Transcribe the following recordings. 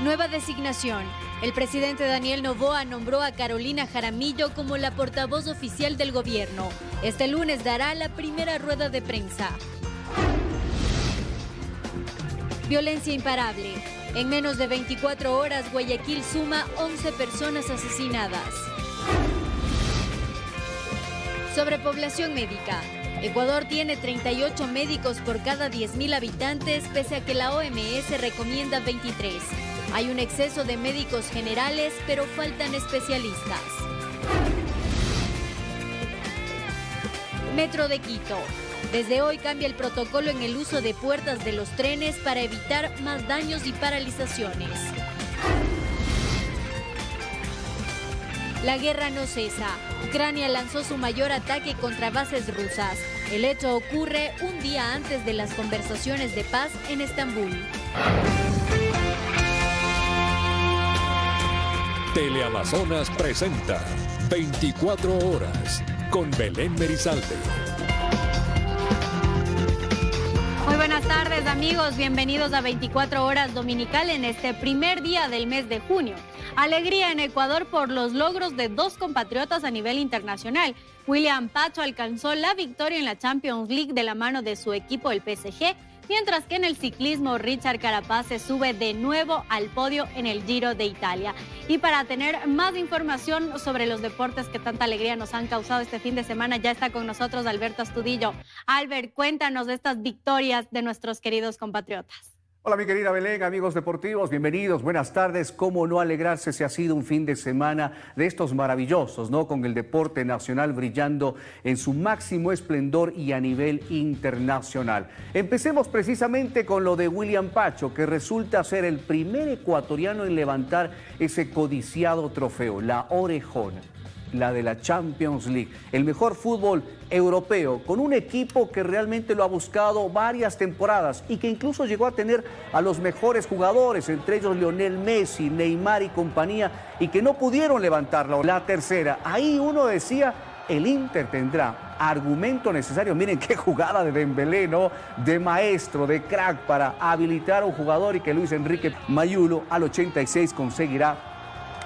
Nueva designación. El presidente Daniel Noboa nombró a Carolina Jaramillo como la portavoz oficial del gobierno. Este lunes dará la primera rueda de prensa. Violencia imparable. En menos de 24 horas, Guayaquil suma 11 personas asesinadas. Sobrepoblación médica. Ecuador tiene 38 médicos por cada 10.000 habitantes, pese a que la OMS recomienda 23. Hay un exceso de médicos generales, pero faltan especialistas. Metro de Quito. Desde hoy cambia el protocolo en el uso de puertas de los trenes para evitar más daños y paralizaciones. La guerra no cesa. Ucrania lanzó su mayor ataque contra bases rusas. El hecho ocurre un día antes de las conversaciones de paz en Estambul. Teleamazonas presenta 24 horas con Belén Merizalde. Muy buenas tardes, amigos. Bienvenidos a 24 horas dominical en este primer día del mes de junio. Alegría en Ecuador por los logros de dos compatriotas a nivel internacional. William Pacho alcanzó la victoria en la Champions League de la mano de su equipo, el PSG, mientras que en el ciclismo Richard Carapaz se sube de nuevo al podio en el Giro de Italia. Y para tener más información sobre los deportes que tanta alegría nos han causado este fin de semana, ya está con nosotros Alberto Astudillo. Albert, cuéntanos de estas victorias de nuestros queridos compatriotas. Hola mi querida Belén, amigos deportivos, bienvenidos, buenas tardes. ¿Cómo no alegrarse si ha sido un fin de semana de estos maravillosos, ¿no? Con el deporte nacional brillando en su máximo esplendor y a nivel internacional. Empecemos precisamente con lo de William Pacho, que resulta ser el primer ecuatoriano en levantar ese codiciado trofeo, la orejona, la de la Champions League, el mejor fútbol europeo, con un equipo que realmente lo ha buscado varias temporadas y que incluso llegó a tener a los mejores jugadores, entre ellos Lionel Messi, Neymar y compañía, y que no pudieron levantarla. La tercera, ahí uno decía, el Inter tendrá argumento necesario. Miren qué jugada de Dembélé, ¿no? De maestro, de crack para habilitar a un jugador y que Luis Enrique Mayulo al 86 conseguirá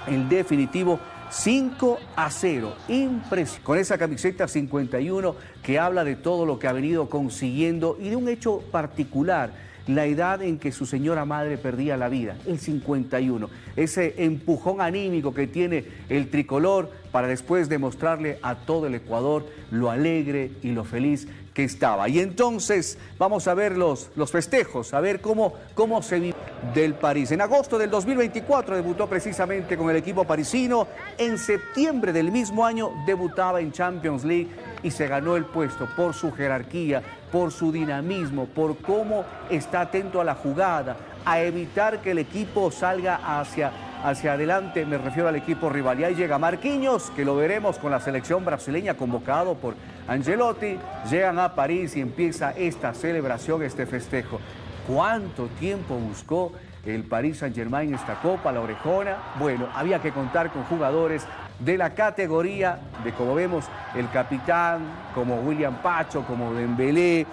el definitivo 5-0, impresionante, con esa camiseta 51 que habla de todo lo que ha venido consiguiendo y de un hecho particular, la edad en que su señora madre perdía la vida, el 51, ese empujón anímico que tiene el tricolor para después demostrarle a todo el Ecuador lo alegre y lo feliz que estaba. Y entonces vamos a ver los festejos, a ver cómo se vive del París. En agosto del 2024 debutó precisamente con el equipo parisino. En septiembre del mismo año debutaba en Champions League y se ganó el puesto por su jerarquía, por su dinamismo, por cómo está atento a la jugada, a evitar que el equipo salga hacia adelante, me refiero al equipo rival. Y ahí llega Marquinhos, que lo veremos con la selección brasileña, convocado por Ancelotti. Llegan a París y empieza esta celebración, este festejo. ¿Cuánto tiempo buscó el Paris Saint-Germain esta copa, la orejona? Bueno, había que contar con jugadores de la categoría de, como vemos, el capitán, como William Pacho, como Dembélé.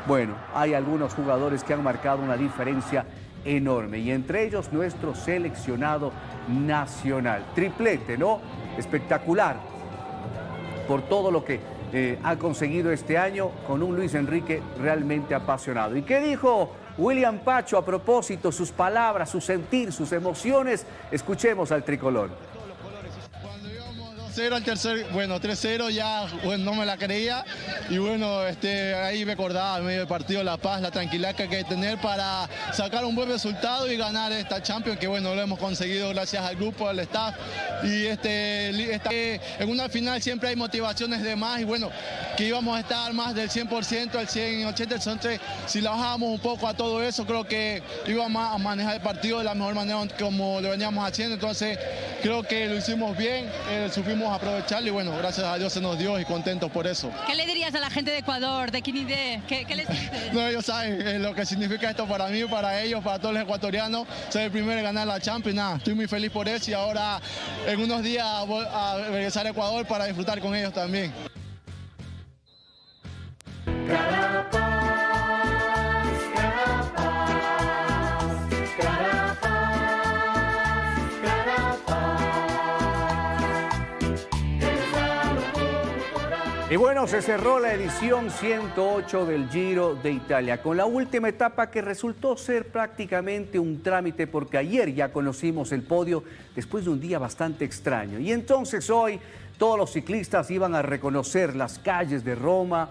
Bueno, hay algunos jugadores que han marcado una diferencia enorme, y entre ellos nuestro seleccionado nacional. Triplete, ¿no? Espectacular por todo lo que ha conseguido este año, con un Luis Enrique realmente apasionado. ¿Y qué dijo William Pacho a propósito? Sus palabras, su sentir, sus emociones. Escuchemos al tricolor. 0 al tercer, bueno, 3-0 ya, bueno, no me la creía, y bueno, ahí me acordaba en medio del partido la paz, la tranquilidad que hay que tener para sacar un buen resultado y ganar esta Champions, que bueno, lo hemos conseguido gracias al grupo, al staff, y en una final siempre hay motivaciones de más, y bueno, que íbamos a estar más del 100%, al 100-80, entonces si la bajábamos un poco a todo eso, creo que íbamos a manejar el partido de la mejor manera como lo veníamos haciendo, entonces creo que lo hicimos bien, supimos aprovecharlo y bueno, gracias a Dios se nos dio y contentos por eso. ¿Qué le dirías a la gente de Ecuador, de Quinidé? ¿Qué les dices? No, ellos saben lo que significa esto para mí, para ellos, para todos los ecuatorianos. Soy el primero en ganar la Champions, nada, estoy muy feliz por eso y ahora en unos días voy a regresar a Ecuador para disfrutar con ellos también. Carapaz, Carapaz, Carapaz. Y bueno, se cerró la edición 108 del Giro de Italia, con la última etapa que resultó ser prácticamente un trámite, porque ayer ya conocimos el podio después de un día bastante extraño. Y entonces hoy todos los ciclistas iban a reconocer las calles de Roma,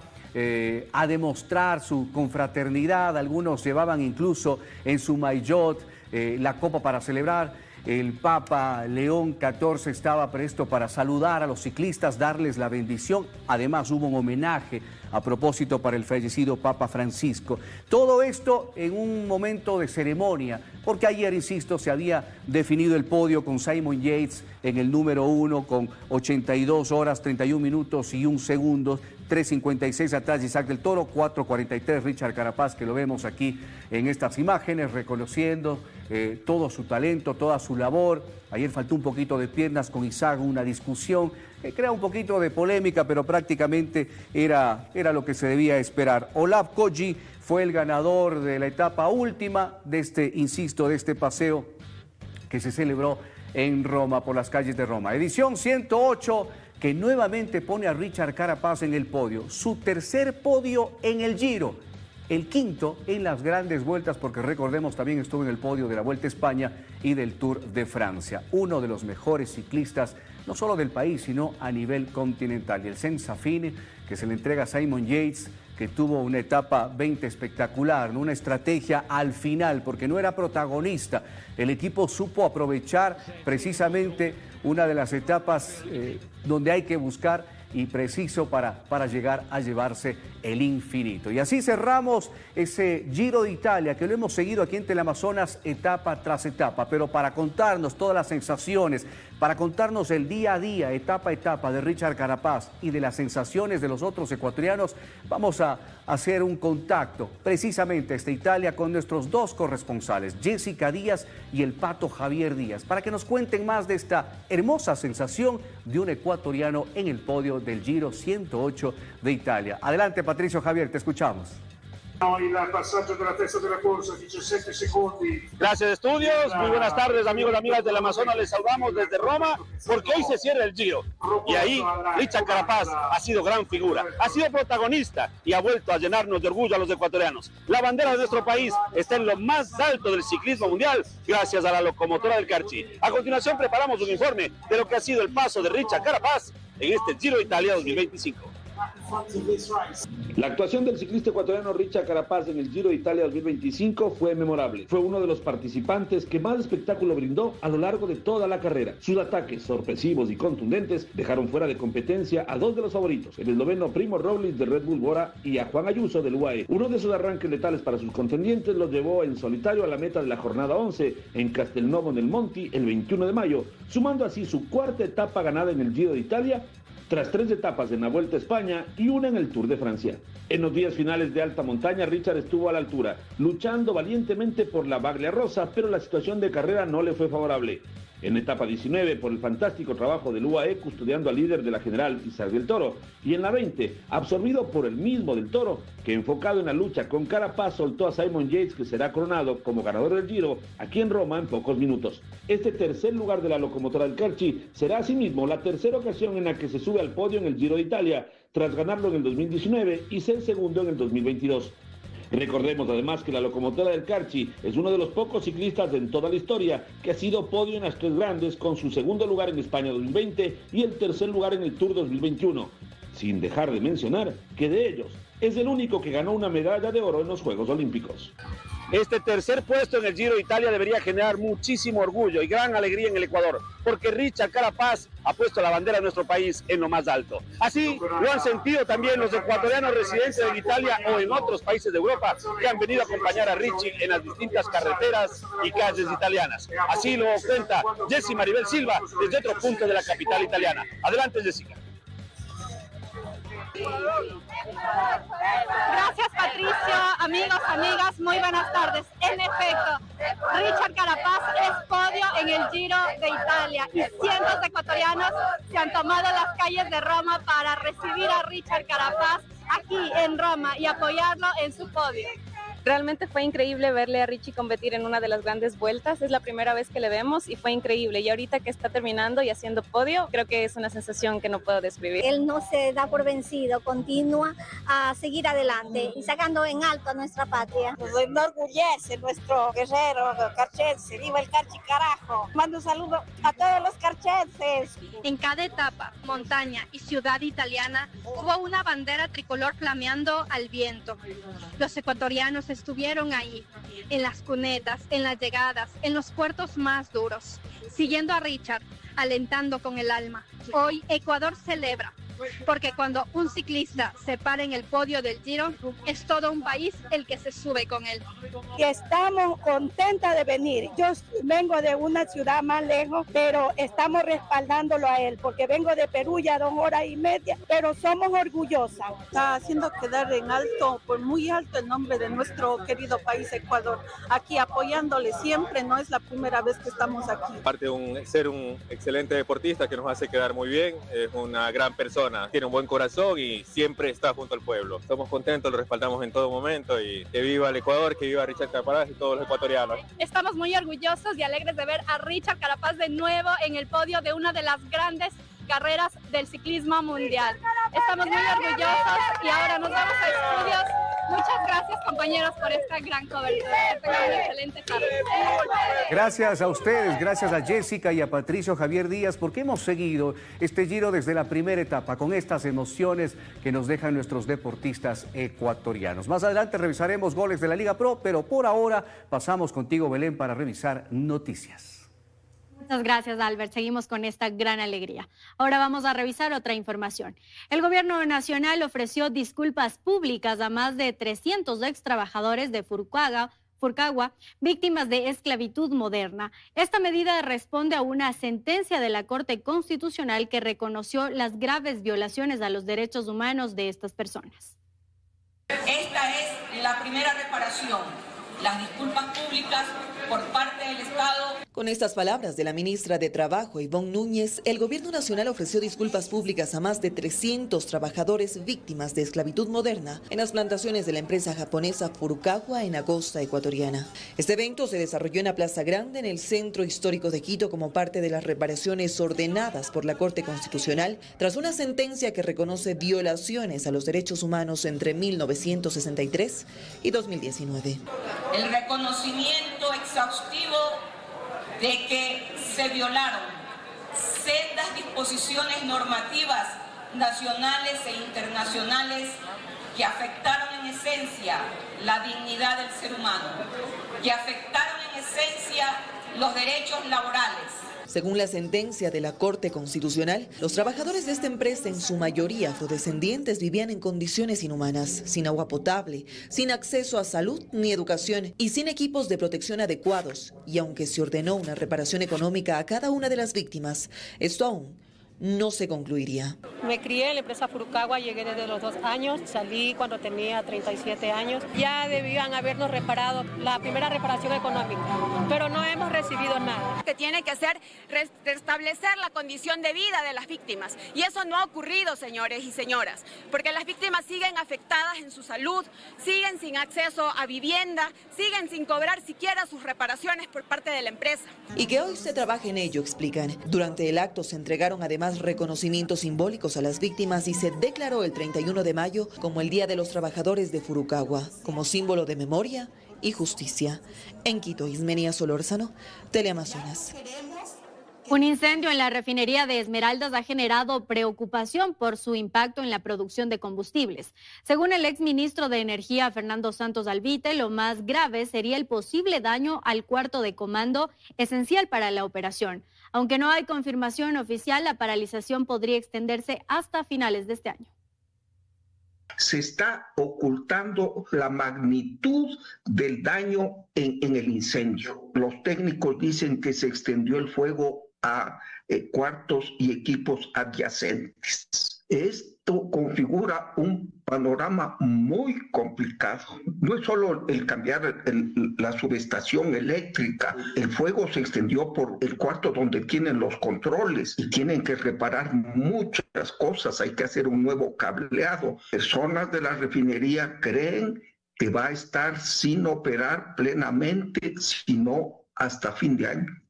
a demostrar su confraternidad. Algunos llevaban incluso en su maillot la copa para celebrar. El Papa León XIV estaba presto para saludar a los ciclistas, darles la bendición. Además hubo un homenaje a propósito para el fallecido Papa Francisco. Todo esto en un momento de ceremonia, porque ayer, insisto, se había definido el podio con Simon Yates en el número 1 con 82 horas, 31 minutos y 1 segundo. 3.56 atrás Isaac del Toro, 4.43 Richard Carapaz, que lo vemos aquí en estas imágenes, reconociendo todo su talento, toda su labor. Ayer faltó un poquito de piernas con Isaac, una discusión que crea un poquito de polémica, pero prácticamente era lo que se debía esperar. Olav Koji fue el ganador de la etapa última de este paseo que se celebró en Roma, por las calles de Roma. Edición 108, que nuevamente pone a Richard Carapaz en el podio. Su tercer podio en el Giro, el quinto en las grandes vueltas, porque recordemos también estuvo en el podio de la Vuelta a España y del Tour de Francia. Uno de los mejores ciclistas, no solo del país, sino a nivel continental. Y el Senza Fine, que se le entrega a Simon Yates, que tuvo una etapa 20 espectacular, una estrategia al final, porque no era protagonista. El equipo supo aprovechar precisamente una de las etapas donde hay que buscar y preciso para llegar a llevarse el infinito. Y así cerramos ese Giro de Italia, que lo hemos seguido aquí en Teleamazonas etapa tras etapa, pero para contarnos todas las sensaciones, para contarnos el día a día, etapa a etapa de Richard Carapaz y de las sensaciones de los otros ecuatorianos, vamos a hacer un contacto precisamente esta Italia con nuestros dos corresponsales, Jessica Díaz y el Pato Javier Díaz, para que nos cuenten más de esta hermosa sensación de un ecuatoriano en el podio del Giro 108 de Italia. Adelante, Patricio Javier, te escuchamos. Il passaggio della testa della corsa, 17 secondi. Gracias, estudios. Muy buenas tardes, amigos y amigas del Amazonas. Les saludamos desde Roma, porque hoy se cierra el Giro. Y ahí, Richard Carapaz ha sido gran figura, ha sido protagonista y ha vuelto a llenarnos de orgullo a los ecuatorianos. La bandera de nuestro país está en lo más alto del ciclismo mundial, gracias a la locomotora del Carchi. A continuación, preparamos un informe de lo que ha sido el paso de Richard Carapaz en este Giro de Italia 2025. La actuación del ciclista ecuatoriano Richard Carapaz en el Giro de Italia 2025 fue memorable. Fue uno de los participantes que más espectáculo brindó a lo largo de toda la carrera. Sus ataques sorpresivos y contundentes dejaron fuera de competencia a dos de los favoritos, el esloveno Primo Roglic de Red Bull Bora y a Juan Ayuso del UAE. Uno de sus arranques letales para sus contendientes los llevó en solitario a la meta de la jornada 11 en Castelnuovo del Monti el 21 de mayo, sumando así su cuarta etapa ganada en el Giro de Italia, tras 3 etapas en la Vuelta a España y una en el Tour de Francia. En los días finales de alta montaña, Richard estuvo a la altura, luchando valientemente por la Baglia Rosa, pero la situación de carrera no le fue favorable. En etapa 19, por el fantástico trabajo del UAE custodiando al líder de la general Isaac del Toro, y en la 20, absorbido por el mismo del Toro, que enfocado en la lucha con Carapaz soltó a Simon Yates, que será coronado como ganador del Giro aquí en Roma en pocos minutos. Este tercer lugar de la locomotora del Carchi será asimismo la tercera ocasión en la que se sube al podio en el Giro de Italia, tras ganarlo en el 2019 y ser segundo en el 2022. Recordemos además que la locomotora del Carchi es uno de los pocos ciclistas en toda la historia que ha sido podio en las 3 grandes, con su segundo lugar en España 2020 y el tercer lugar en el Tour 2021. Sin dejar de mencionar que de ellos es el único que ganó una medalla de oro en los Juegos Olímpicos. Este tercer puesto en el Giro de Italia debería generar muchísimo orgullo y gran alegría en el Ecuador, porque Richard Carapaz ha puesto la bandera de nuestro país en lo más alto. Así lo han sentido también los ecuatorianos residentes en Italia o en otros países de Europa que han venido a acompañar a Richie en las distintas carreteras y calles italianas. Así lo cuenta Jessie Maribel Silva desde otro punto de la capital italiana. Adelante, Jessica. Gracias, Patricio. Amigos, amigas, muy buenas tardes. En efecto, Richard Carapaz es podio en el Giro de Italia y cientos de ecuatorianos se han tomado las calles de Roma para recibir a Richard Carapaz aquí en Roma y apoyarlo en su podio. Realmente fue increíble verle a Richie competir en una de las grandes vueltas. Es la primera vez que le vemos y fue increíble. Y ahorita que está terminando y haciendo podio, creo que es una sensación que no puedo describir. Él no se da por vencido, continúa a seguir adelante y sacando en alto a nuestra patria. Nos enorgullece nuestro guerrero carchense. ¡Viva el Carchi carajo! Mando un saludo a todos los carchenses. En cada etapa, montaña y ciudad italiana, hubo una bandera tricolor flameando al viento. Los ecuatorianos estuvieron ahí, en las cunetas, en las llegadas, en los puertos más duros, siguiendo a Richard, alentando con el alma. Hoy Ecuador celebra, porque cuando un ciclista se para en el podio del Giro, es todo un país el que se sube con él. Y estamos contentas de venir. Yo vengo de una ciudad más lejos, pero estamos respaldándolo a él, porque vengo de Perú ya 2 horas y media, pero somos orgullosas. Está haciendo quedar en alto, por muy alto, el nombre de nuestro querido país Ecuador. Aquí apoyándole siempre, no es la primera vez que estamos aquí. Aparte de ser un excelente deportista que nos hace quedar muy bien, es una gran persona. Tiene un buen corazón y siempre está junto al pueblo. Estamos contentos, lo respaldamos en todo momento y que viva el Ecuador, que viva Richard Carapaz y todos los ecuatorianos. Estamos muy orgullosos y alegres de ver a Richard Carapaz de nuevo en el podio de una de las grandes carreras del ciclismo mundial. Estamos muy orgullosos y ahora nos vamos a estudios. Muchas gracias, compañeros, por esta gran cobertura. Que tengan una excelente tarde. Gracias a ustedes, gracias a Jessica y a Patricio Javier Díaz, porque hemos seguido este Giro desde la primera etapa con estas emociones que nos dejan nuestros deportistas ecuatorianos. Más adelante revisaremos goles de la Liga Pro, pero por ahora pasamos contigo, Belén, para revisar noticias. Muchas gracias, Albert. Seguimos con esta gran alegría. Ahora vamos a revisar otra información. El gobierno nacional ofreció disculpas públicas a más de 300 ex trabajadores de Furcagua, víctimas de esclavitud moderna. Esta medida responde a una sentencia de la Corte Constitucional que reconoció las graves violaciones a los derechos humanos de estas personas. Esta es la primera reparación, las disculpas públicas por parte del Estado. Con estas palabras de la ministra de Trabajo, Ivonne Núñez, el gobierno nacional ofreció disculpas públicas a más de 300 trabajadores víctimas de esclavitud moderna en las plantaciones de la empresa japonesa Furukawa en la costa ecuatoriana. Este evento se desarrolló en la Plaza Grande, en el centro histórico de Quito, como parte de las reparaciones ordenadas por la Corte Constitucional tras una sentencia que reconoce violaciones a los derechos humanos entre 1963 y 2019. El reconocimiento exhaustivo de que se violaron sendas disposiciones normativas nacionales e internacionales que afectaron en esencia la dignidad del ser humano, que afectaron en esencia los derechos laborales. Según la sentencia de la Corte Constitucional, los trabajadores de esta empresa, en su mayoría afrodescendientes, vivían en condiciones inhumanas, sin agua potable, sin acceso a salud ni educación y sin equipos de protección adecuados. Y aunque se ordenó una reparación económica a cada una de las víctimas, esto aún no se concluiría. Me crié en la empresa Furukawa, llegué desde los 2 años, salí cuando tenía 37 años. Ya debían habernos reparado la primera reparación económica, pero no hemos recibido nada. Que tiene que ser restablecer la condición de vida de las víctimas. Y eso no ha ocurrido, señores y señoras, porque las víctimas siguen afectadas en su salud, siguen sin acceso a vivienda, siguen sin cobrar siquiera sus reparaciones por parte de la empresa. Y que hoy se trabaja en ello, explican. Durante el acto se entregaron además reconocimientos simbólicos a las víctimas y se declaró el 31 de mayo como el Día de los Trabajadores de Furukawa, como símbolo de memoria y justicia. En Quito, Ismenia Solórzano, Teleamazonas. Un incendio en la refinería de Esmeraldas ha generado preocupación por su impacto en la producción de combustibles. Según el exministro de Energía, Fernando Santos Alvite, lo más grave sería el posible daño al cuarto de comando, esencial para la operación. Aunque no hay confirmación oficial, la paralización podría extenderse hasta finales de este año. Se está ocultando la magnitud del daño en el incendio. Los técnicos dicen que se extendió el fuego a cuartos y equipos adyacentes. Esto configura un panorama muy complicado. No es solo el cambiar la subestación eléctrica. El fuego se extendió por el cuarto donde tienen los controles y tienen que reparar muchas cosas. Hay que hacer un nuevo cableado. Personas de la refinería creen que va a estar sin operar plenamente, sino hasta fin de año.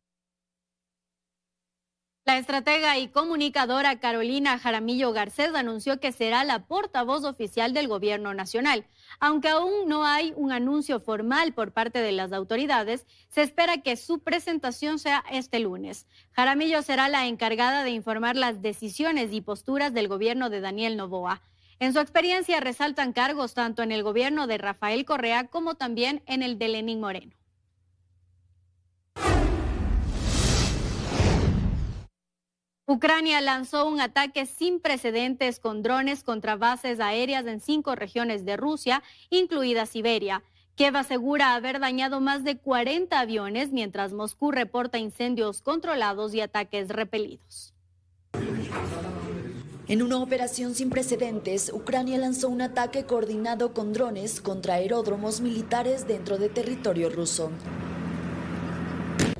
La estratega y comunicadora Carolina Jaramillo Garcés anunció que será la portavoz oficial del gobierno nacional. Aunque aún no hay un anuncio formal por parte de las autoridades, se espera que su presentación sea este lunes. Jaramillo será la encargada de informar las decisiones y posturas del gobierno de Daniel Noboa. En su experiencia resaltan cargos tanto en el gobierno de Rafael Correa como también en el de Lenín Moreno. Ucrania lanzó un ataque sin precedentes con drones contra bases aéreas en 5 regiones de Rusia, incluida Siberia. Kiev asegura haber dañado más de 40 aviones, mientras Moscú reporta incendios controlados y ataques repelidos. En una operación sin precedentes, Ucrania lanzó un ataque coordinado con drones contra aeródromos militares dentro de territorio ruso,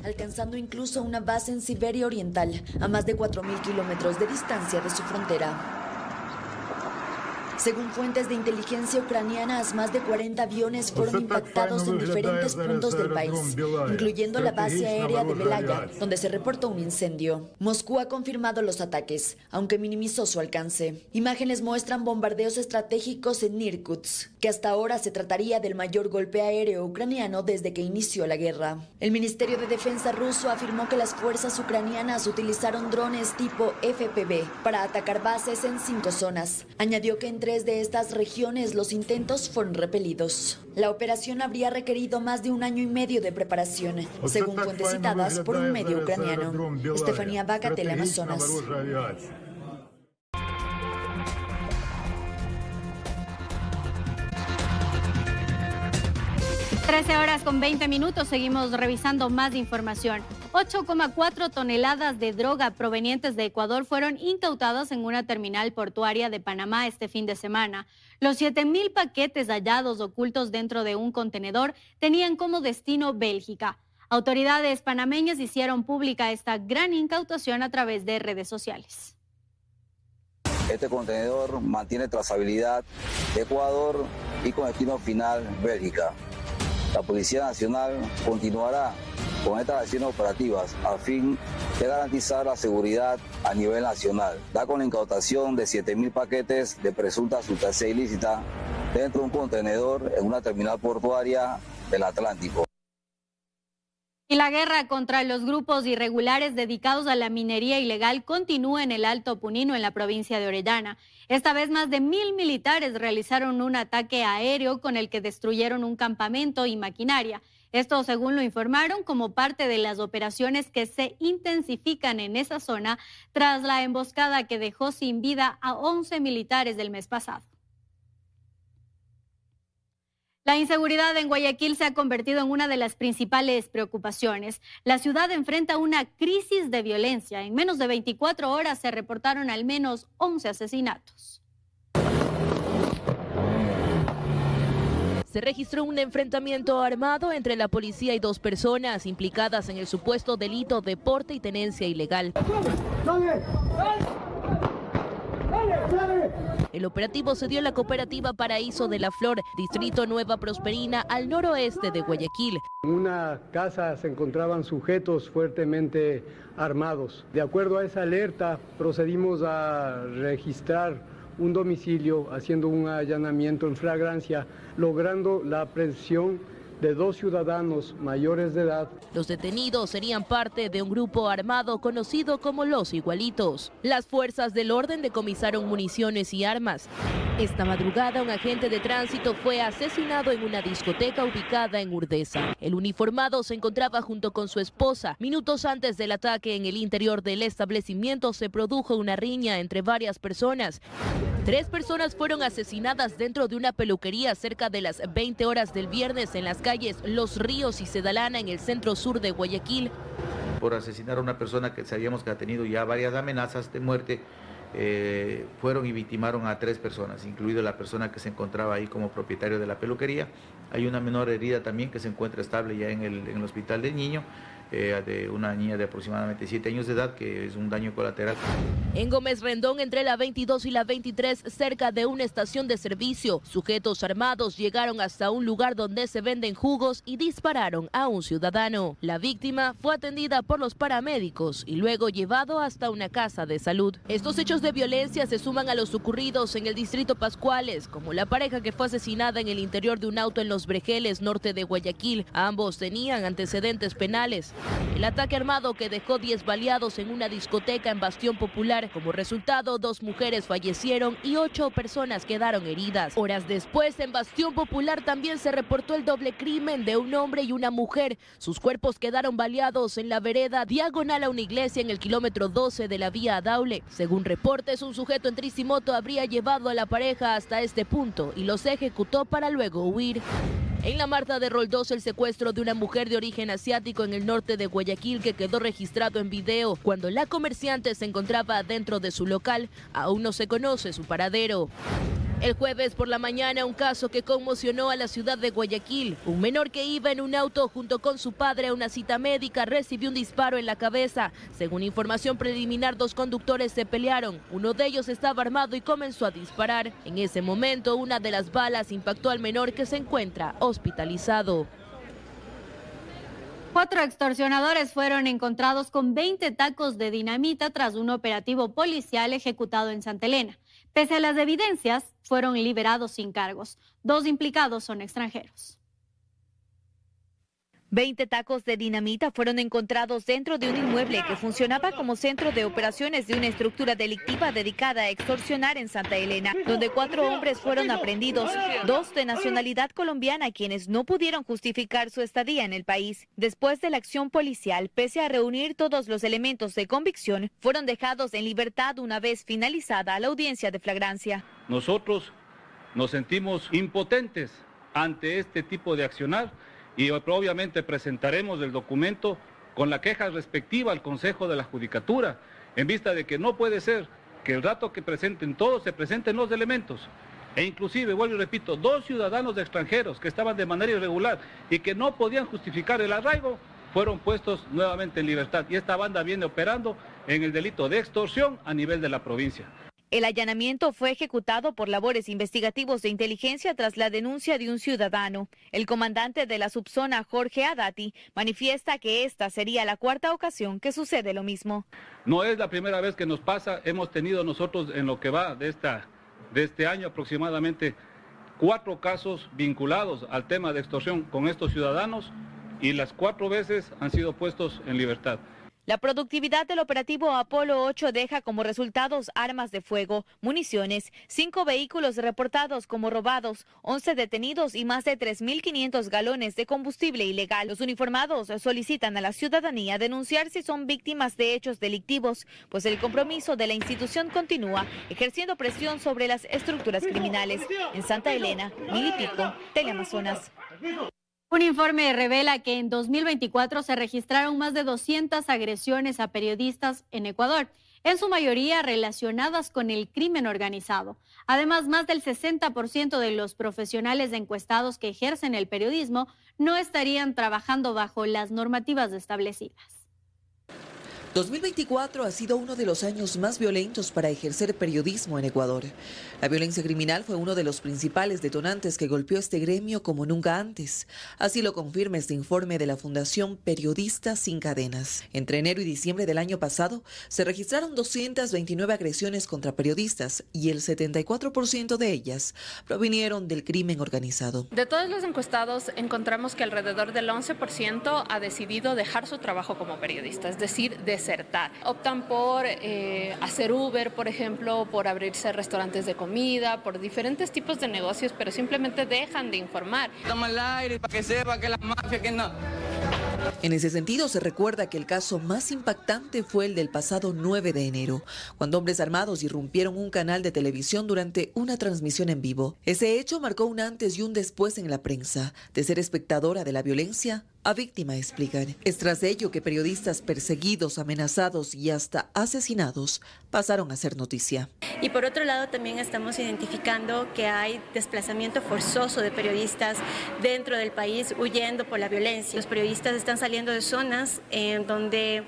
alcanzando incluso una base en Siberia Oriental, a más de 4.000 kilómetros de distancia de su frontera. Según fuentes de inteligencia ucranianas, más de 40 aviones fueron impactados en diferentes puntos del país, incluyendo la base aérea de Belaya, donde se reportó un incendio. Moscú ha confirmado los ataques, aunque minimizó su alcance. Imágenes muestran bombardeos estratégicos en Irkutsk, que hasta ahora se trataría del mayor golpe aéreo ucraniano desde que inició la guerra. El Ministerio de Defensa ruso afirmó que las fuerzas ucranianas utilizaron drones tipo FPV para atacar bases en 5 zonas. Añadió que entre de estas regiones los intentos fueron repelidos. La operación habría requerido más de 1 año y medio de preparación, según fuentes citadas por un medio ucraniano. Estefanía Vaca, Teleamazonas. 13:20. Seguimos revisando más información. 8,4 toneladas de droga provenientes de Ecuador fueron incautadas en una terminal portuaria de Panamá este fin de semana. Los 7,000 paquetes hallados ocultos dentro de un contenedor tenían como destino Bélgica. Autoridades panameñas hicieron pública esta gran incautación a través de redes sociales. Este contenedor mantiene trazabilidad de Ecuador y con destino final Bélgica. La Policía Nacional continuará con estas acciones operativas a fin de garantizar la seguridad a nivel nacional. Da con la incautación de 7,000 paquetes de presunta sustancia ilícita dentro de un contenedor en una terminal portuaria del Atlántico. Y la guerra contra los grupos irregulares dedicados a la minería ilegal continúa en el Alto Punino, en la provincia de Orellana. Esta vez más de 1,000 militares realizaron un ataque aéreo con el que destruyeron un campamento y maquinaria. Esto, según lo informaron, como parte de las operaciones que se intensifican en esa zona tras la emboscada que dejó sin vida a 11 militares del mes pasado. La inseguridad en Guayaquil se ha convertido en una de las principales preocupaciones. La ciudad enfrenta una crisis de violencia. En menos de 24 horas se reportaron al menos 11 asesinatos. Se registró un enfrentamiento armado entre la policía y 2 personas implicadas en el supuesto delito de porte y tenencia ilegal. El operativo se dio en la cooperativa Paraíso de la Flor, distrito Nueva Prosperina, al noroeste de Guayaquil. En una casa se encontraban sujetos fuertemente armados. De acuerdo a esa alerta, procedimos a registrar un domicilio, haciendo un allanamiento en flagrancia, logrando la aprehensión de 2 ciudadanos mayores de edad. Los detenidos serían parte de un grupo armado conocido como Los Igualitos. Las fuerzas del orden decomisaron municiones y armas. Esta madrugada, un agente de tránsito fue asesinado en una discoteca ubicada en Urdesa. El uniformado se encontraba junto con su esposa. Minutos antes del ataque, en el interior del establecimiento se produjo una riña entre varias personas. 3 personas fueron asesinadas dentro de una peluquería cerca de las 20 horas del viernes en las calles Los Ríos y Sedalana, en el centro sur de Guayaquil. Por asesinar a una persona que sabíamos que ha tenido ya varias amenazas de muerte, fueron y victimaron a 3 personas, incluido la persona que se encontraba ahí como propietario de la peluquería. Hay una menor herida también que se encuentra estable ya en el hospital del niño. de una niña de aproximadamente 7 años de edad, que es un daño colateral. En Gómez Rendón, entre la 22 y la 23, cerca de una estación de servicio, sujetos armados llegaron hasta un lugar donde se venden jugos y dispararon a un ciudadano. La víctima fue atendida por los paramédicos y luego llevado hasta una casa de salud. Estos hechos de violencia se suman a los ocurridos en el distrito Pascuales, como la pareja que fue asesinada en el interior de un auto en Los Brejeles, norte de Guayaquil. Ambos tenían antecedentes penales. El ataque armado que dejó 10 baleados en una discoteca en Bastión Popular. Como resultado, 2 mujeres fallecieron y 8 personas quedaron heridas. Horas después, en Bastión Popular también se reportó el doble crimen de un hombre y una mujer. Sus cuerpos quedaron baleados en la vereda diagonal a una iglesia en el kilómetro 12 de la vía Adaule. Según reportes, un sujeto en tricimoto habría llevado a la pareja hasta este punto y los ejecutó para luego huir. En la Marta de Roldós, el secuestro de una mujer de origen asiático en el norte de Guayaquil que quedó registrado en video cuando la comerciante se encontraba dentro de su local. Aún no se conoce su paradero. El jueves por la mañana, un caso que conmocionó a la ciudad de Guayaquil. Un menor que iba en un auto junto con su padre a una cita médica recibió un disparo en la cabeza. Según información preliminar, 2 conductores se pelearon. Uno de ellos estaba armado y comenzó a disparar. En ese momento, una de las balas impactó al menor, que se encuentra hospitalizado. 4 extorsionadores fueron encontrados con 20 tacos de dinamita tras un operativo policial ejecutado en Santa Elena. Pese a las evidencias, fueron liberados sin cargos. 2 implicados son extranjeros. 20 tacos de dinamita fueron encontrados dentro de un inmueble que funcionaba como centro de operaciones de una estructura delictiva dedicada a extorsionar en Santa Elena, donde 4 hombres fueron aprehendidos, 2 de nacionalidad colombiana, quienes no pudieron justificar su estadía en el país. Después de la acción policial, pese a reunir todos los elementos de convicción, fueron dejados en libertad una vez finalizada la audiencia de flagrancia. Nosotros nos sentimos impotentes ante este tipo de accionar, y obviamente presentaremos el documento con la queja respectiva al Consejo de la Judicatura, en vista de que no puede ser que el rato que presenten todos se presenten los elementos. E inclusive, vuelvo y repito, 2 ciudadanos extranjeros que estaban de manera irregular y que no podían justificar el arraigo, fueron puestos nuevamente en libertad. Y esta banda viene operando en el delito de extorsión a nivel de la provincia. El allanamiento fue ejecutado por labores investigativos de inteligencia tras la denuncia de un ciudadano. El comandante de la subzona, Jorge Adati, manifiesta que esta sería la 4ª ocasión que sucede lo mismo. No es la primera vez que nos pasa. Hemos tenido nosotros en lo que va de este año aproximadamente 4 casos vinculados al tema de extorsión con estos ciudadanos, y las 4 veces han sido puestos en libertad. La productividad del operativo Apolo 8 deja como resultados armas de fuego, municiones, 5 vehículos reportados como robados, 11 detenidos y más de 3.500 galones de combustible ilegal. Los uniformados solicitan a la ciudadanía denunciar si son víctimas de hechos delictivos, pues el compromiso de la institución continúa ejerciendo presión sobre las estructuras criminales. En Santa Elena, Milipico, Teleamazonas. Un informe revela que en 2024 se registraron más de 200 agresiones a periodistas en Ecuador, en su mayoría relacionadas con el crimen organizado. Además, más del 60% de los profesionales encuestados que ejercen el periodismo no estarían trabajando bajo las normativas establecidas. 2024 ha sido uno de los años más violentos para ejercer periodismo en Ecuador. La violencia criminal fue uno de los principales detonantes que golpeó este gremio como nunca antes. Así lo confirma este informe de la Fundación Periodistas Sin Cadenas. Entre enero y diciembre del año pasado se registraron 229 agresiones contra periodistas y el 74% de ellas provinieron del crimen organizado. De todos los encuestados encontramos que alrededor del 11% ha decidido dejar su trabajo como periodista, es decir, desertar. Optan por hacer Uber, por ejemplo, por abrirse restaurantes de comida, por diferentes tipos de negocios, pero simplemente dejan de informar. Toma el aire para que sepa que la mafia, que no. En ese sentido, se recuerda que el caso más impactante fue el del pasado 9 de enero, cuando hombres armados irrumpieron un canal de televisión durante una transmisión en vivo. Ese hecho marcó un antes y un después en la prensa. De ser espectadora de la violencia, a víctima, explican. Es tras ello que periodistas perseguidos, amenazados y hasta asesinados pasaron a ser noticia. Y por otro lado también estamos identificando que hay desplazamiento forzoso de periodistas dentro del país huyendo por la violencia. Los periodistas están saliendo de zonas en donde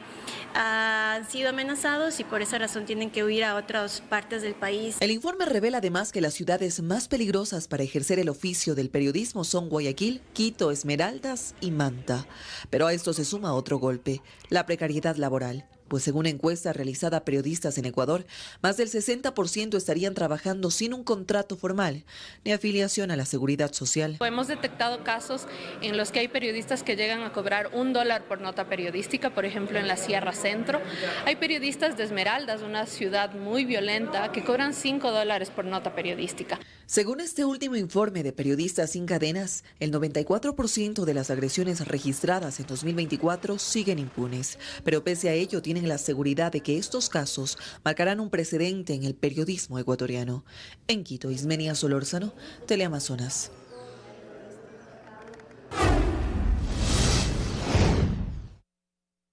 han sido amenazados y por esa razón tienen que huir a otras partes del país. El informe revela además que las ciudades más peligrosas para ejercer el oficio del periodismo son Guayaquil, Quito, Esmeraldas y Manta. Pero a esto se suma otro golpe, la precariedad laboral. Pues según encuesta realizada a periodistas en Ecuador, más del 60% estarían trabajando sin un contrato formal ni afiliación a la seguridad social. Hemos detectado casos en los que hay periodistas que llegan a cobrar $1 por nota periodística, por ejemplo en la Sierra Centro. Hay periodistas de Esmeraldas, una ciudad muy violenta, que cobran $5 por nota periodística. Según este último informe de Periodistas Sin Cadenas, el 94% de las agresiones registradas en 2024 siguen impunes, pero pese a ello tienen la seguridad de que estos casos marcarán un precedente en el periodismo ecuatoriano. En Quito, Ismenia Solórzano, Teleamazonas.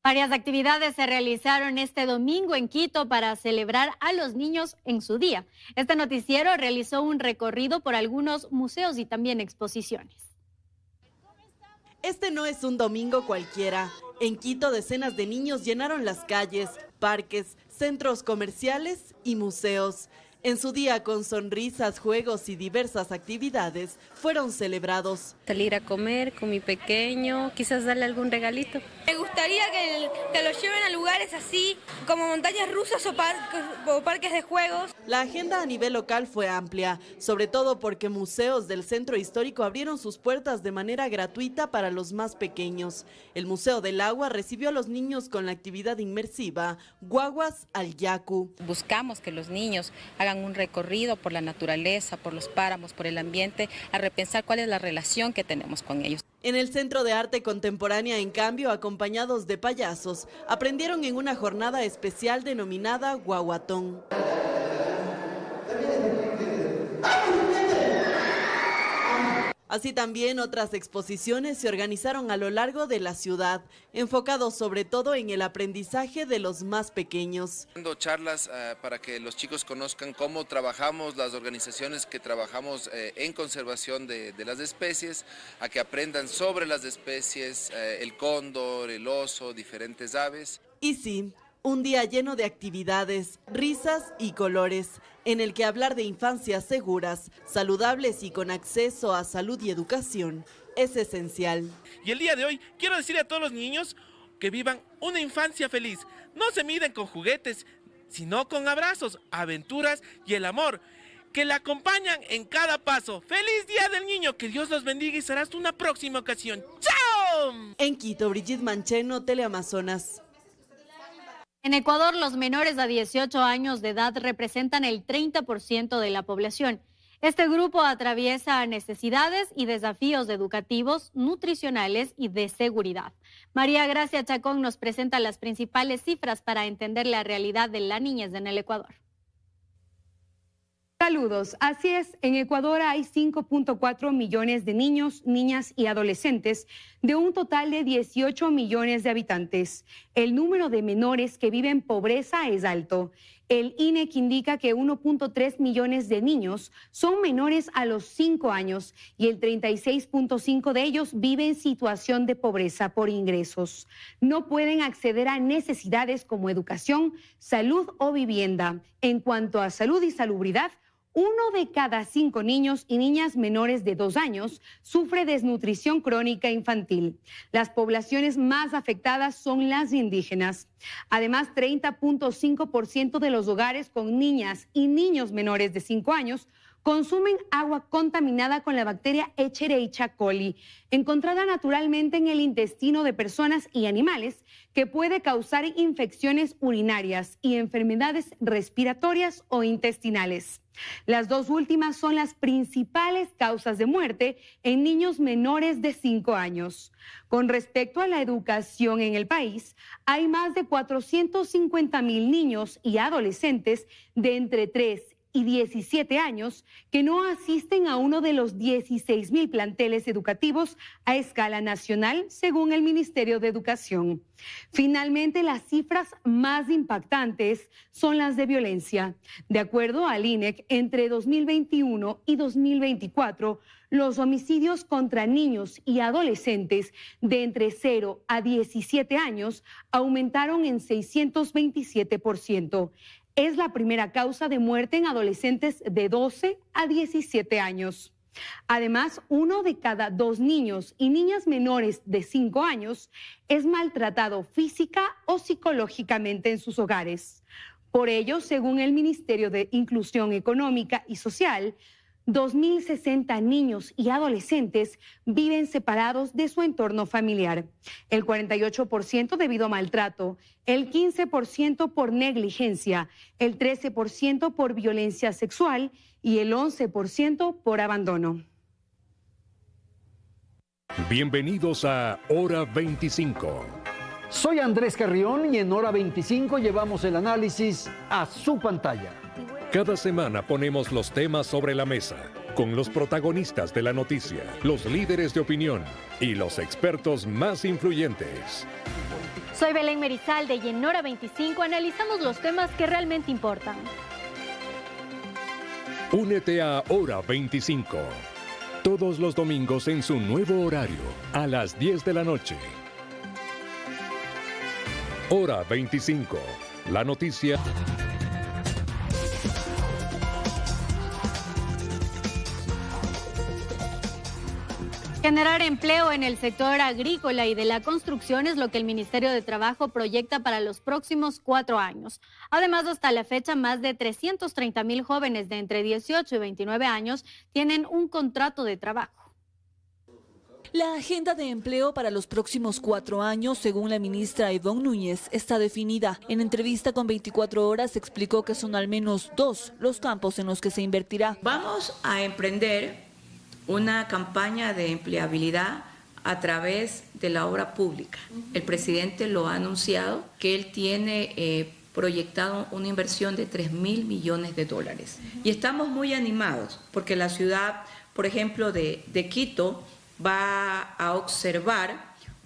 Varias actividades se realizaron este domingo en Quito para celebrar a los niños en su día. Este noticiero realizó un recorrido por algunos museos y también exposiciones. Este no es un domingo cualquiera. En Quito, decenas de niños llenaron las calles, parques, centros comerciales y museos. En su día, con sonrisas, juegos y diversas actividades, fueron celebrados. Salir a comer con mi pequeño, quizás darle algún regalito. Me gustaría que los lleven a lugares así, como montañas rusas o parques de juegos. La agenda a nivel local fue amplia, sobre todo porque museos del centro histórico abrieron sus puertas de manera gratuita para los más pequeños. El Museo del Agua recibió a los niños con la actividad inmersiva Guaguas al Yacu. Buscamos que los niños hagan un recorrido por la naturaleza, por los páramos, por el ambiente, a repensar cuál es la relación que tenemos con ellos. En el Centro de Arte Contemporánea, en cambio, acompañados de payasos, aprendieron en una jornada especial denominada Guaguatón. Así también otras exposiciones se organizaron a lo largo de la ciudad, enfocados sobre todo en el aprendizaje de los más pequeños. Dando charlas para que los chicos conozcan cómo trabajamos las organizaciones que trabajamos en conservación de las especies, a que aprendan sobre las especies, el cóndor, el oso, diferentes aves. Y sí, un día lleno de actividades, risas y colores, en el que hablar de infancias seguras, saludables y con acceso a salud y educación es esencial. Y el día de hoy quiero decirle a todos los niños que vivan una infancia feliz. No se miden con juguetes, sino con abrazos, aventuras y el amor, que la acompañan en cada paso. ¡Feliz Día del Niño! Que Dios los bendiga y será hasta una próxima ocasión. ¡Chao! En Quito, Brigitte Mancheno, Teleamazonas. En Ecuador, los menores a 18 años de edad representan el 30% de la población. Este grupo atraviesa necesidades y desafíos educativos, nutricionales y de seguridad. María Gracia Chacón nos presenta las principales cifras para entender la realidad de la niñez en el Ecuador. Saludos, así es, en Ecuador hay 5.4 millones de niños, niñas y adolescentes de un total de 18 millones de habitantes. El número de menores que viven en pobreza es alto. El INEC indica que 1.3 millones de niños son menores a los 5 años y el 36.5 de ellos viven en situación de pobreza por ingresos. No pueden acceder a necesidades como educación, salud o vivienda. En cuanto a salud y salubridad, 1 de cada 5 niños y niñas menores de 2 años sufre desnutrición crónica infantil. Las poblaciones más afectadas son las indígenas. Además, 30.5% de los hogares con niñas y niños menores de 5 años consumen agua contaminada con la bacteria Escherichia coli, encontrada naturalmente en el intestino de personas y animales, que puede causar infecciones urinarias y enfermedades respiratorias o intestinales. Las dos últimas son las principales causas de muerte en niños menores de 5 años. Con respecto a la educación en el país, hay más de 450,000 niños y adolescentes de entre 3 y 17 años que no asisten a uno de los 16.000 planteles educativos a escala nacional, según el Ministerio de Educación. Finalmente, las cifras más impactantes son las de violencia. De acuerdo al INEC, entre 2021 y 2024, los homicidios contra niños y adolescentes de entre 0 a 17 años aumentaron en 627%. Es la primera causa de muerte en adolescentes de 12 a 17 años. Además, 1 de cada 2 niños y niñas menores de 5 años es maltratado física o psicológicamente en sus hogares. Por ello, según el Ministerio de Inclusión Económica y Social, 2.060 niños y adolescentes viven separados de su entorno familiar. El 48% debido a maltrato, el 15% por negligencia, el 13% por violencia sexual y el 11% por abandono. Bienvenidos a Hora 25. Soy Andrés Carrión y en Hora 25 llevamos el análisis a su pantalla. Cada semana ponemos los temas sobre la mesa, con los protagonistas de la noticia, los líderes de opinión y los expertos más influyentes. Soy Belén Merizalde y en Hora 25 analizamos los temas que realmente importan. Únete a Hora 25, todos los domingos en su nuevo horario, a las 10 de la noche. Hora 25, la noticia. Generar empleo en el sector agrícola y de la construcción es lo que el Ministerio de Trabajo proyecta para los próximos 4 años. Además, hasta la fecha, más de 330,000 jóvenes de entre 18 y 29 años tienen un contrato de trabajo. La agenda de empleo para los próximos 4 años, según la ministra Ivonne Núñez, está definida. En entrevista con 24 horas explicó que son al menos 2 los campos en los que se invertirá. Vamos a emprender una campaña de empleabilidad a través de la obra pública. El presidente lo ha anunciado, que él tiene proyectado una inversión de $3.000 millones. Y estamos muy animados porque la ciudad, por ejemplo, de Quito va a observar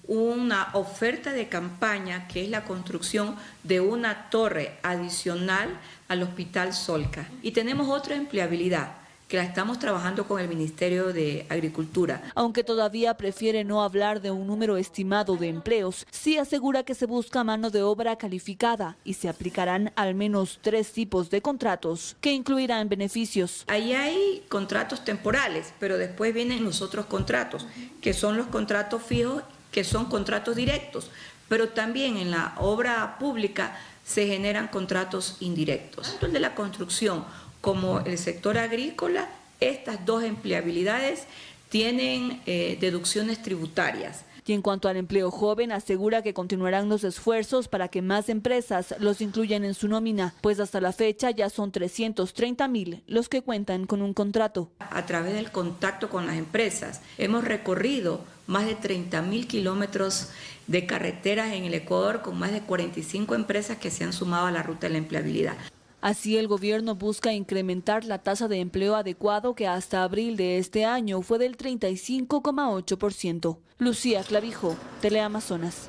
una oferta de campaña que es la construcción de una torre adicional al Hospital Solca. Y tenemos otra empleabilidad que la estamos trabajando con el Ministerio de Agricultura. Aunque todavía prefiere no hablar de un número estimado de empleos, sí asegura que se busca mano de obra calificada y se aplicarán al menos 3 tipos de contratos que incluirán beneficios. Ahí hay contratos temporales, pero después vienen los otros contratos, que son los contratos fijos, que son contratos directos, pero también en la obra pública se generan contratos indirectos. Tanto el de la construcción como el sector agrícola, estas 2 empleabilidades tienen deducciones tributarias. Y en cuanto al empleo joven, asegura que continuarán los esfuerzos para que más empresas los incluyan en su nómina, pues hasta la fecha ya son 330,000 los que cuentan con un contrato. A través del contacto con las empresas, hemos recorrido más de 30,000 kilómetros de carreteras en el Ecuador con más de 45 empresas que se han sumado a la ruta de la empleabilidad. Así, el gobierno busca incrementar la tasa de empleo adecuado que hasta abril de este año fue del 35,8%. Lucía Clavijo, Teleamazonas.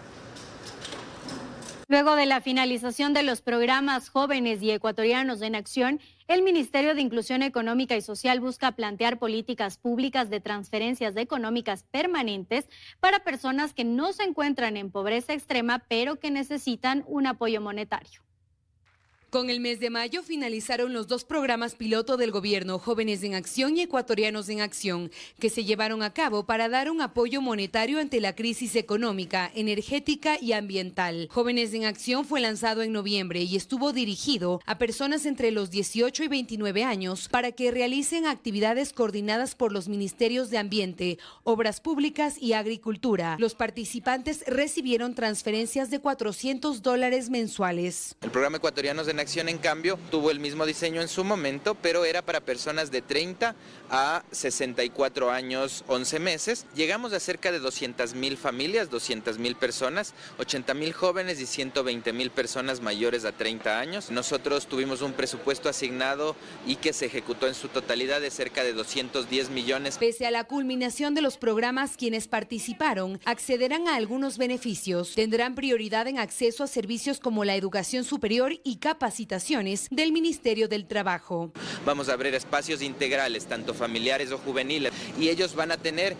Luego de la finalización de los programas Jóvenes y Ecuatorianos en Acción, el Ministerio de Inclusión Económica y Social busca plantear políticas públicas de transferencias económicas permanentes para personas que no se encuentran en pobreza extrema, pero que necesitan un apoyo monetario. Con el mes de mayo finalizaron los 2 programas piloto del gobierno, Jóvenes en Acción y Ecuatorianos en Acción, que se llevaron a cabo para dar un apoyo monetario ante la crisis económica, energética y ambiental. Jóvenes en Acción fue lanzado en noviembre y estuvo dirigido a personas entre los 18 y 29 años para que realicen actividades coordinadas por los Ministerios de Ambiente, Obras Públicas y Agricultura. Los participantes recibieron transferencias de $400 mensuales. El programa Ecuatorianos en Acción, en cambio, tuvo el mismo diseño en su momento, pero era para personas de 30 a 64 años, 11 meses. Llegamos a cerca de 200,000 familias, 200,000 personas, 80,000 jóvenes y 120,000 personas mayores a 30 años. Nosotros tuvimos un presupuesto asignado y que se ejecutó en su totalidad de cerca de 210 millones. Pese a la culminación de los programas, quienes participaron accederán a algunos beneficios. Tendrán prioridad en acceso a servicios como la educación superior y capacitaciones del Ministerio del Trabajo. Vamos a abrir espacios integrales, tanto familiares o juveniles, y ellos van a tener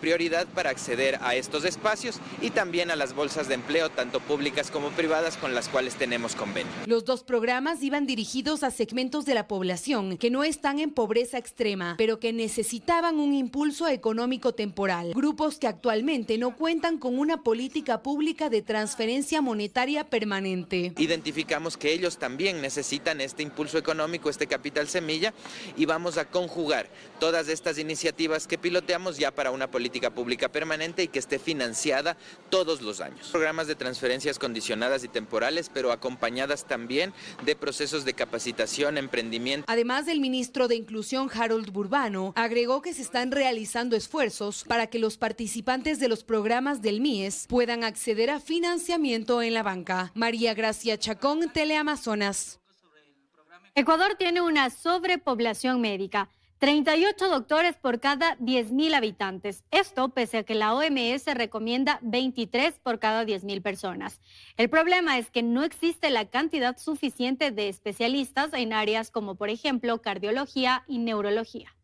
prioridad para acceder a estos espacios y también a las bolsas de empleo, tanto públicas como privadas, con las cuales tenemos convenio. Los dos programas iban dirigidos a segmentos de la población que no están en pobreza extrema, pero que necesitaban un impulso económico temporal. Grupos que actualmente no cuentan con una política pública de transferencia monetaria permanente. Identificamos que ellos también necesitan este impulso económico, este capital semilla, y vamos a conjugar todas estas iniciativas que piloteamos ya para una política pública permanente y que esté financiada todos los años. Programas de transferencias condicionadas y temporales, pero acompañadas también de procesos de capacitación, emprendimiento. Además, el ministro de Inclusión, Harold Burbano, agregó que se están realizando esfuerzos para que los participantes de los programas del MIES puedan acceder a financiamiento en la banca. María Gracia Chacón, Teleamazonas. Ecuador tiene una sobrepoblación médica. 38 doctores por cada 10,000 habitantes. Esto pese a que la OMS recomienda 23 por cada 10,000 personas. El problema es que no existe la cantidad suficiente de especialistas en áreas como, por ejemplo, cardiología y neurología.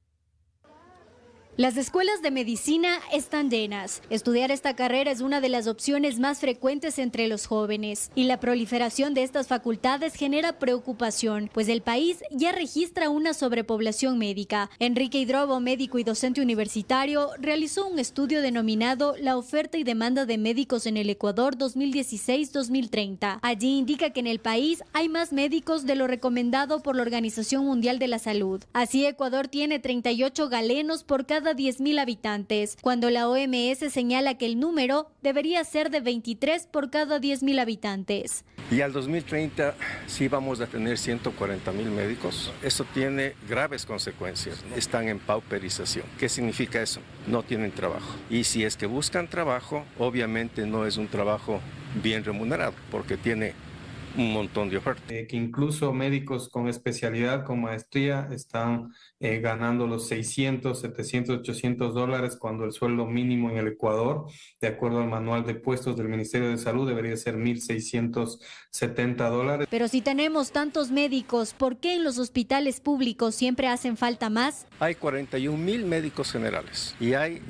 Las escuelas de medicina están llenas. Estudiar esta carrera es una de las opciones más frecuentes entre los jóvenes y la proliferación de estas facultades genera preocupación, pues el país ya registra una sobrepoblación médica. Enrique Hidrobo, médico y docente universitario, realizó un estudio denominado La oferta y demanda de médicos en el Ecuador 2016-2030. Allí indica que en el país hay más médicos de lo recomendado por la Organización Mundial de la Salud. Así, Ecuador tiene 38 galenos por cada 10,000 habitantes, cuando la OMS señala que el número debería ser de 23 por cada 10,000 habitantes. Y al 2030 sí vamos a tener 140,000 médicos. Eso tiene graves consecuencias. Están en pauperización. ¿Qué significa eso? No tienen trabajo. Y si es que buscan trabajo, obviamente no es un trabajo bien remunerado, porque tiene un montón de ofertas. Que incluso médicos con especialidad, con maestría, están ganando los 600, 700, 800 dólares cuando el sueldo mínimo en el Ecuador, de acuerdo al manual de puestos del Ministerio de Salud, debería ser 1,670 dólares. Pero si tenemos tantos médicos, ¿por qué en los hospitales públicos siempre hacen falta más? Hay 41,000 médicos generales y hay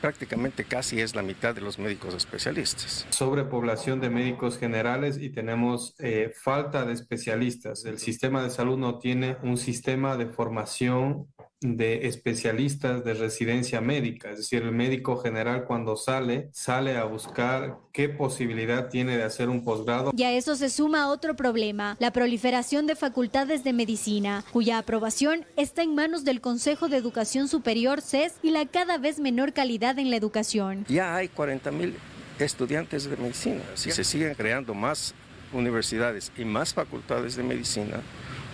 prácticamente casi es la mitad de los médicos especialistas. Sobrepoblación de médicos generales y tenemos falta de especialistas. El sistema de salud no tiene un sistema de formación de especialistas de residencia médica, es decir, el médico general cuando sale a buscar qué posibilidad tiene de hacer un posgrado. Y a eso se suma otro problema, la proliferación de facultades de medicina, cuya aprobación está en manos del Consejo de Educación Superior, CES, y la cada vez menor calidad en la educación. Ya hay 40,000 estudiantes de medicina. Si se siguen creando más universidades y más facultades de medicina,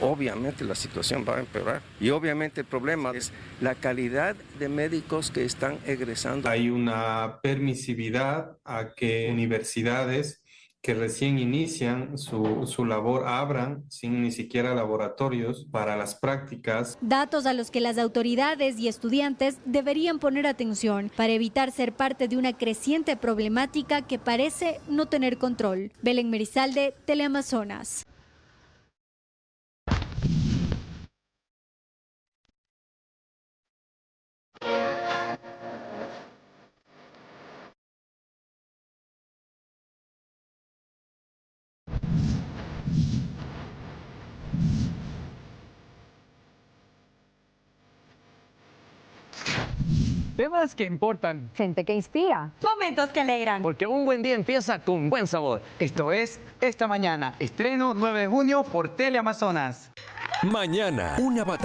obviamente la situación va a empeorar. Y obviamente el problema es la calidad de médicos que están egresando. Hay una permisividad a que universidades que recién inician su labor abran sin ni siquiera laboratorios para las prácticas. Datos a los que las autoridades y estudiantes deberían poner atención para evitar ser parte de una creciente problemática que parece no tener control. Belén Merizalde, Teleamazonas. Temas que importan. Gente que inspira. Momentos que alegran. Porque un buen día empieza con buen sabor. Esto es Esta Mañana. Estreno 9 de junio por Teleamazonas. Mañana, una batalla.